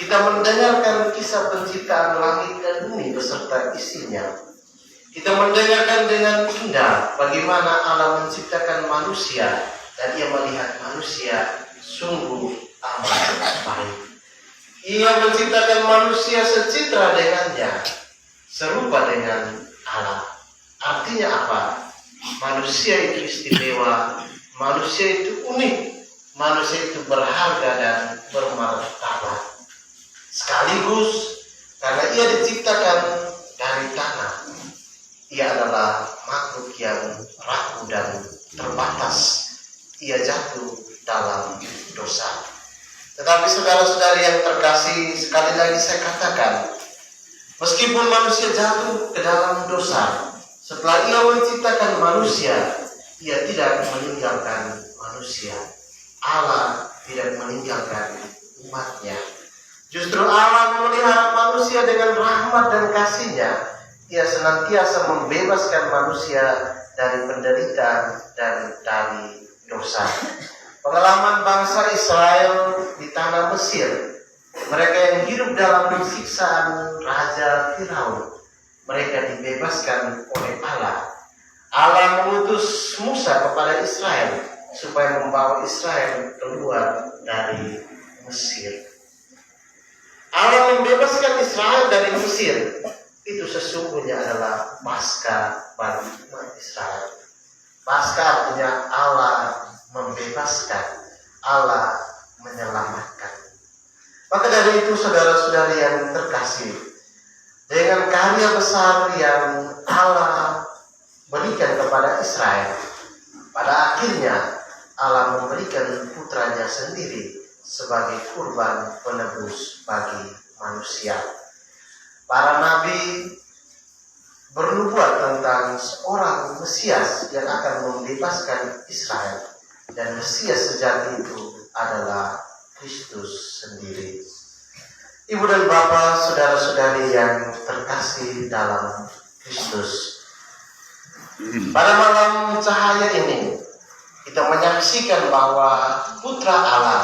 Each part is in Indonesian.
kita mendengarkan kisah penciptaan langit dan bumi beserta isinya. Kita mendengarkan dengan indah bagaimana Allah menciptakan manusia dan ia melihat manusia sungguh amat baik. Ia menciptakan manusia secitra dengannya, serupa dengan Allah. Artinya apa? Manusia itu istimewa, manusia itu unik, manusia itu berharga dan bermartabat. Sekaligus karena ia diciptakan dari tanah, ia adalah makhluk yang rapuh dan terbatas. Ia jatuh dalam dosa. Tetapi saudara-saudari yang terkasih, sekali lagi saya katakan, meskipun manusia jatuh ke dalam dosa, setelah ia menciptakan manusia, ia tidak meninggalkan manusia. Allah tidak meninggalkan umatnya. Justru Allah memelihara manusia dengan rahmat dan kasih-Nya. Ia senantiasa membebaskan manusia dari penderitaan dan dari dosa. Pengalaman bangsa Israel di tanah Mesir, mereka yang hidup dalam siksaan Raja Firaun, mereka dibebaskan oleh Allah. Allah mengutus Musa kepada Israel supaya membawa Israel keluar dari Mesir. Allah membebaskan Israel dari Mesir. Itu sesungguhnya adalah Paskah bagi umat Israel. Paskah artinya Allah membebaskan, Allah menyelamatkan. Maka dari itu saudara-saudari yang terkasih, dengan karya besar yang Allah berikan kepada Israel, pada akhirnya Allah memberikan putranya sendiri sebagai kurban penebus bagi manusia. Para nabi bernubuat tentang seorang Mesias yang akan membebaskan Israel, dan Mesias sejati itu adalah Kristus sendiri. Ibu dan Bapak, saudara-saudari yang terkasih dalam Kristus, pada malam cahaya ini kita menyaksikan bahwa Putra Allah,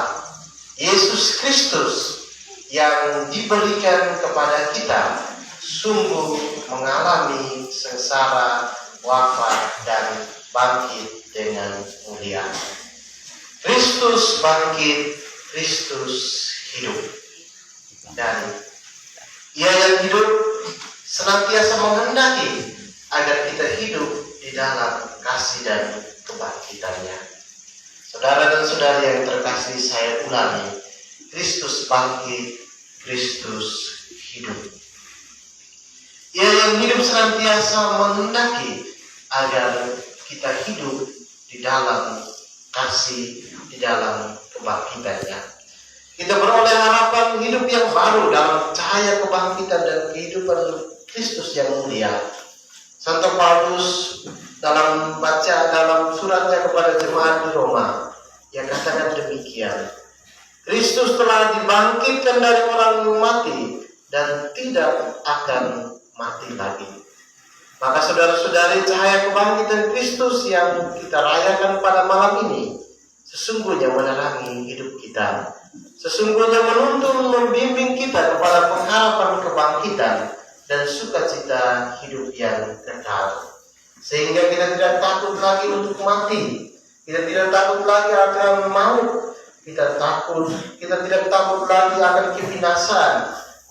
Yesus Kristus, yang diberikan kepada kita sungguh mengalami sengsara, wafat, dan bangkit dengan mulia. Kristus bangkit, Kristus hidup. Dan Ia yang hidup senantiasa menghendaki agar kita hidup di dalam kasih dan kebangkitannya. Saudara dan saudari yang terkasih, saya ulangi, Kristus bangkit, Kristus hidup. Ia yang hidup senantiasa menghendaki agar kita hidup di dalam kasih, di dalam kebangkitannya. Kita beroleh harapan hidup yang baru dalam cahaya kebangkitan dan kehidupan Kristus yang mulia. Santo Paulus dalam suratnya kepada jemaat di Roma, ia katakan demikian, Kristus telah dibangkitkan dari orang mati dan tidak akan mati lagi. Maka saudara-saudari, cahaya kebangkitan Kristus yang kita rayakan pada malam ini sesungguhnya menerangi hidup kita, sesungguhnya menuntun membimbing kita kepada pengharapan kebangkitan dan sukacita hidup yang kekal, sehingga kita tidak takut lagi untuk mati, kita tidak takut lagi akan maut, kita tidak takut lagi akan kebinasaan,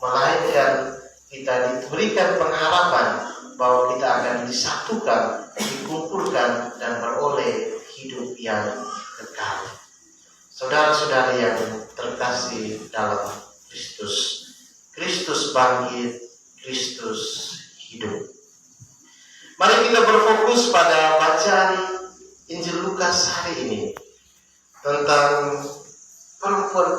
melainkan kita diberikan pengharapan bahwa kita akan disatukan, dikumpulkan, dan beroleh hidup yang kekal. Saudara-saudari yang terkasih dalam Kristus, Kristus bangkit, Kristus hidup. Mari kita berfokus pada bacaan Injil Lukas hari ini tentang perempuan